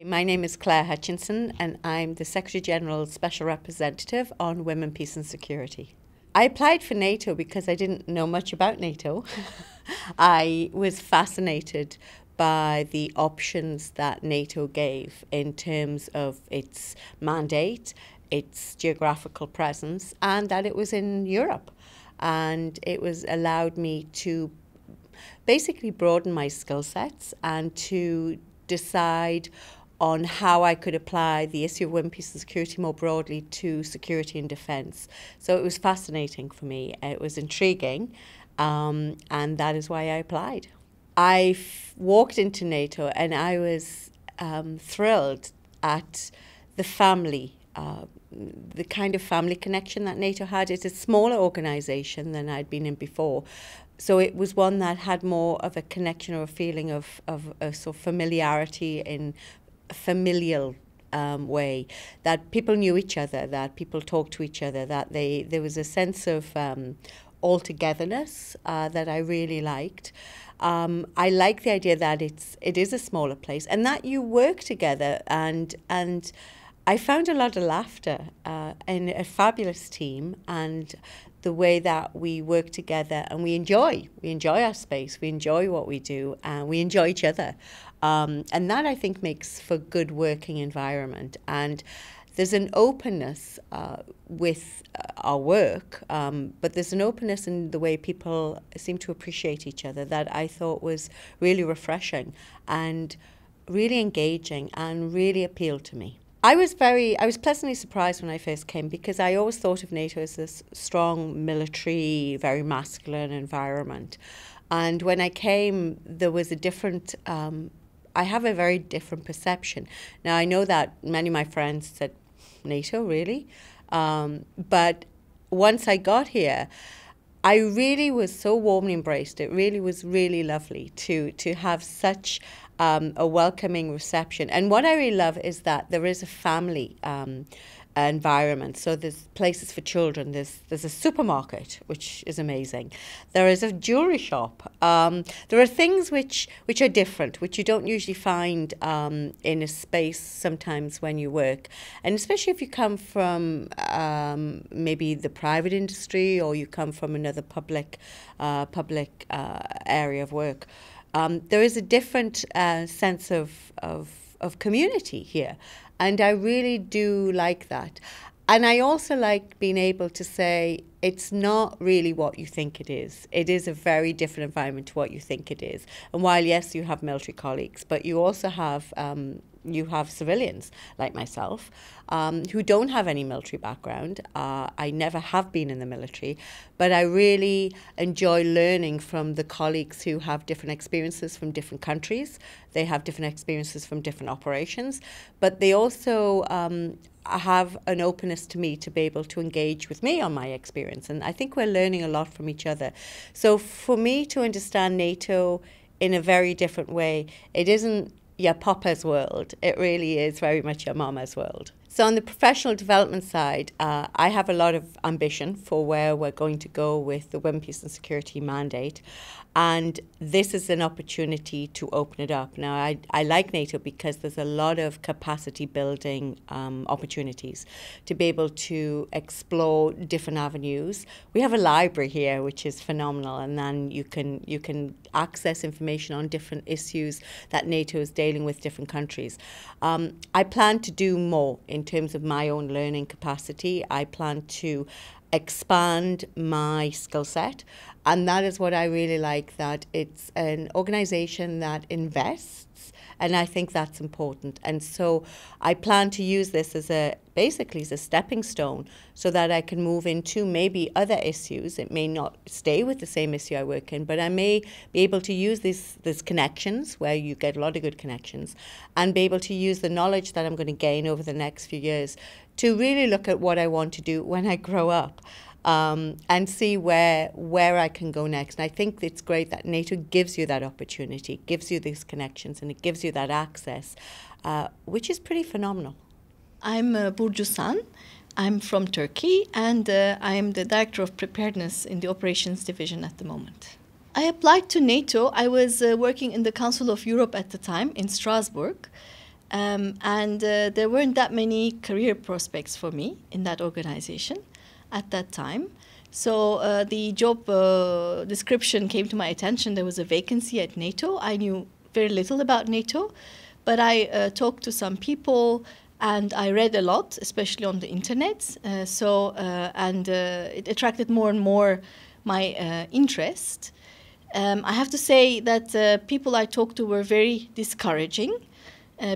My name is Clare Hutchinson and I'm the Secretary General's Special Representative on Women, Peace and Security. I applied for NATO because I didn't know much about NATO. I was fascinated by the options that NATO gave in terms of its mandate, its geographical presence, and that it was in Europe. And it was allowed me to basically broaden my skill sets and to decide on how I could apply the issue of women, peace and security more broadly to security and defence. So it was fascinating for me. It was intriguing, and that is why I applied. I walked into NATO and I was thrilled at the family, the kind of family connection that NATO had. It's a smaller organisation than I'd been in before. So it was one that had more of a connection or a feeling of a sort of familiarity in a familial way, that people knew each other, that people talked to each other, that there was a sense of all-togetherness that I really liked. I like the idea that it is a smaller place and that you work together, and I found a lot of laughter in a fabulous team, and the way that we work together and we enjoy our space, we enjoy what we do, and we enjoy each other. And that, I think, makes for good working environment. And there's an openness with our work, but there's an openness in the way people seem to appreciate each other that I thought was really refreshing and really engaging and really appealed to me. I was pleasantly surprised when I first came, because I always thought of NATO as this strong military, very masculine environment. And when I came, there was a different, I have a very different perception. Now, I know that many of my friends said, NATO, really? But once I got here, I really was so warmly embraced. It really was really lovely to have such a welcoming reception. And what I really love is that there is a family environment. So there's places for children. There's a supermarket, which is amazing. There is a jewelry shop. There are things which are different, which you don't usually find in a space sometimes when you work. And especially if you come from maybe the private industry, or you come from another public area of work. There is a different sense of community here, and I really do like that. And I also like being able to say it's not really what you think it is. It is a very different environment to what you think it is. And while, yes, you have military colleagues, but you also have civilians like myself who don't have any military background. I never have been in the military, but I really enjoy learning from the colleagues who have different experiences from different countries. They have different experiences from different operations, but they also have an openness to me to be able to engage with me on my experience. And I think we're learning a lot from each other. So for me to understand NATO in a very different way, it isn't your papa's world. It really is very much your mama's world. So on the professional development side, I have a lot of ambition for where we're going to go with the Women, Peace and Security mandate. And this is an opportunity to open it up. Now, I like NATO because there's a lot of capacity building opportunities to be able to explore different avenues. We have a library here, which is phenomenal, and then you can access information on different issues that NATO is dealing with different countries. I plan to do more in terms of my own learning capacity. I plan to expand my skill set, and that is what I really like, that it's an organisation that invests, and I think that's important. And so I plan to use this as basically as a stepping stone, so that I can move into maybe other issues. It may not stay with the same issue I work in, but I may be able to use these connections, where you get a lot of good connections, and be able to use the knowledge that I'm going to gain over the next few years to really look at what I want to do when I grow up, and see where I can go next. And I think it's great that NATO gives you that opportunity, gives you these connections, and it gives you that access, which is pretty phenomenal. I'm Burcu. I'm from Turkey, and I am the Director of Preparedness in the Operations Division at the moment. I applied to NATO. I was working in the Council of Europe at the time in Strasbourg, There weren't that many career prospects for me in that organization at that time. So the job description came to my attention. There was a vacancy at NATO. I knew very little about NATO, but I talked to some people and I read a lot, especially on the internet. It attracted more and more my interest. I have to say that people I talked to were very discouraging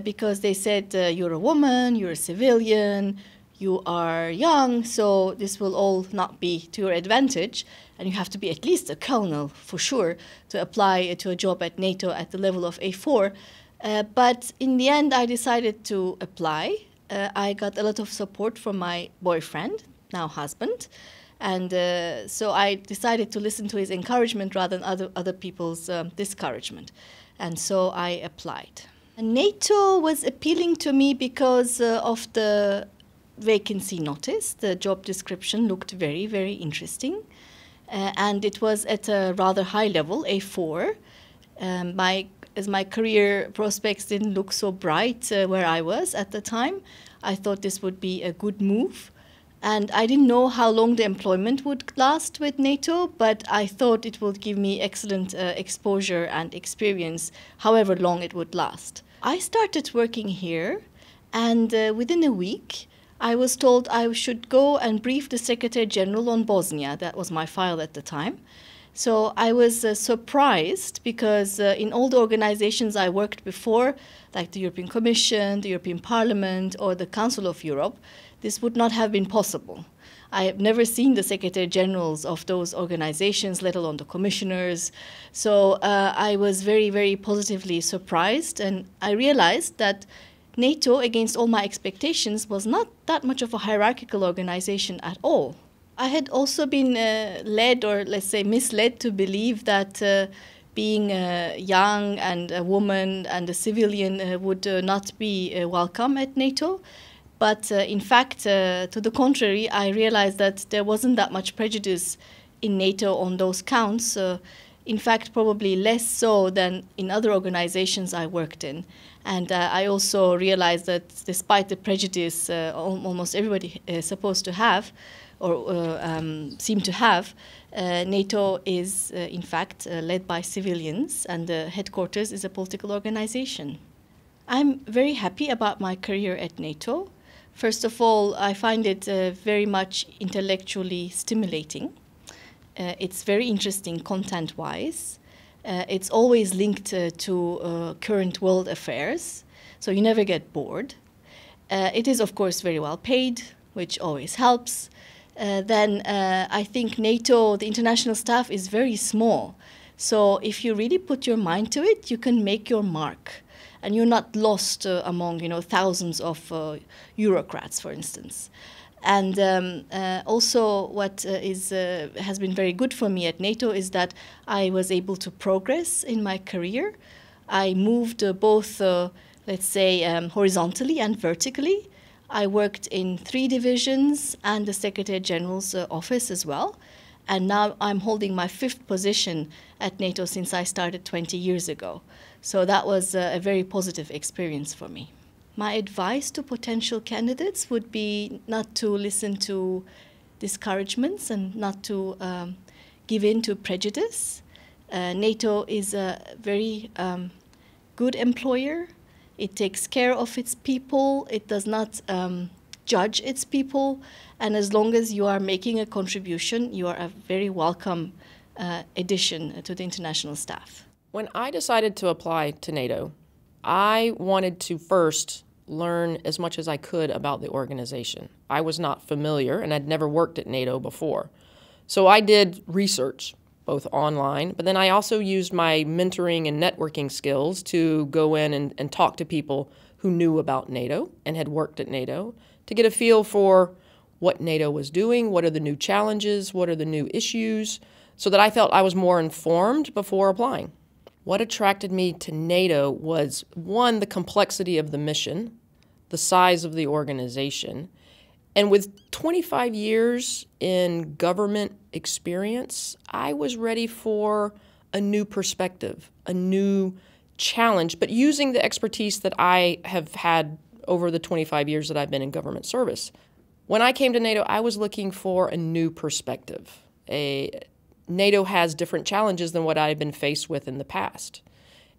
because they said, you're a woman, you're a civilian, you are young, so this will all not be to your advantage, and you have to be at least a colonel for sure to apply to a job at NATO at the level of A4. But in the end, I decided to apply. I got a lot of support from my boyfriend, now husband, and so I decided to listen to his encouragement rather than other people's discouragement, and so I applied. And NATO was appealing to me because of the vacancy notice. The job description looked very, very interesting, and it was at a rather high level, A4. As my career prospects didn't look so bright where I was at the time, I thought this would be a good move. And I didn't know how long the employment would last with NATO, but I thought it would give me excellent exposure and experience, however long it would last. I started working here, and within a week, I was told I should go and brief the Secretary General on Bosnia. That was my file at the time. So I was surprised because in all the organizations I worked before, like the European Commission, the European Parliament, or the Council of Europe, this would not have been possible. I have never seen the Secretary Generals of those organizations, let alone the commissioners. So I was very, very positively surprised, and I realized that NATO, against all my expectations, was not that much of a hierarchical organization at all. I had also been led, or let's say misled, to believe that being young and a woman and a civilian would not be welcome at NATO. But in fact, to the contrary, I realized that there wasn't that much prejudice in NATO on those counts. In fact, probably less so than in other organizations I worked in. And I also realized that despite the prejudice almost everybody is supposed to have, or seem to have, NATO is in fact led by civilians, and the headquarters is a political organization. I'm very happy about my career at NATO. First of all, I find it very much intellectually stimulating. It's very interesting content-wise. It's always linked to current world affairs, so you never get bored. It is, of course, very well paid, which always helps. Then I think NATO, the international staff, is very small. So if you really put your mind to it, you can make your mark. And you're not lost among, thousands of bureaucrats, for instance. And also what has been very good for me at NATO is that I was able to progress in my career. I moved both, let's say, horizontally and vertically. I worked in 3 divisions and the Secretary General's office as well. And now I'm holding my 5th position at NATO since I started 20 years ago. So that was a very positive experience for me. My advice to potential candidates would be not to listen to discouragements and not to give in to prejudice. NATO is a very good employer. It takes care of its people. It does not judge its people. And as long as you are making a contribution, you are a very welcome addition to the international staff. When I decided to apply to NATO, I wanted to first learn as much as I could about the organization. I was not familiar and I'd never worked at NATO before. So I did research, both online, but then I also used my mentoring and networking skills to go in and talk to people who knew about NATO and had worked at NATO to get a feel for what NATO was doing, what are the new challenges, what are the new issues, so that I felt I was more informed before applying. What attracted me to NATO was, one, the complexity of the mission, the size of the organization, and with 25 years in government experience, I was ready for a new perspective, a new challenge, but using the expertise that I have had over the 25 years that I've been in government service. When I came to NATO, I was looking for a new perspective. NATO has different challenges than what I had been faced with in the past.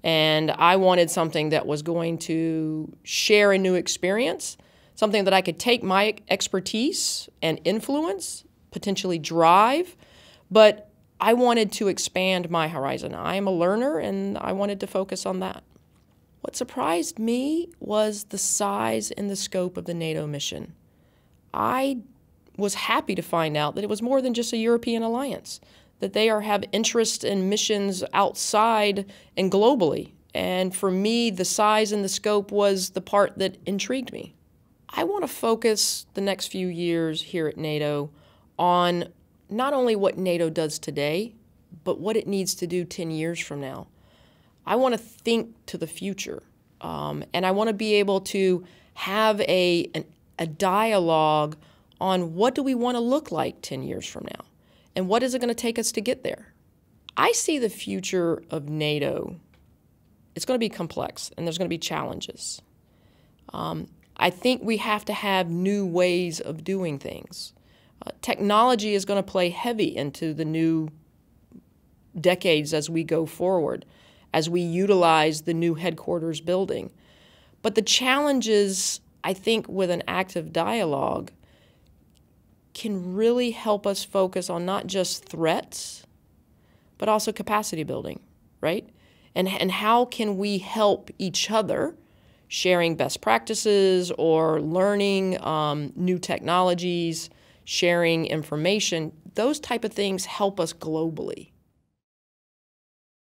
And I wanted something that was going to share a new experience, something that I could take my expertise and influence, potentially drive, but I wanted to expand my horizon. I am a learner, and I wanted to focus on that. What surprised me was the size and the scope of the NATO mission. I was happy to find out that it was more than just a European alliance, that they have interest in missions outside and globally. And for me, the size and the scope was the part that intrigued me. I want to focus the next few years here at NATO on not only what NATO does today, but what it needs to do 10 years from now. I want to think to the future, and I want to be able to have a dialogue on what do we want to look like 10 years from now, and what is it going to take us to get there. I see the future of NATO, it's going to be complex, and there's going to be challenges. I think we have to have new ways of doing things. Technology is going to play heavy into the new decades as we go forward, as we utilize the new headquarters building. But the challenges, I think, with an active dialogue can really help us focus on not just threats, but also capacity building, right? And how can we help each other, sharing best practices or learning new technologies, sharing information. Those type of things help us globally.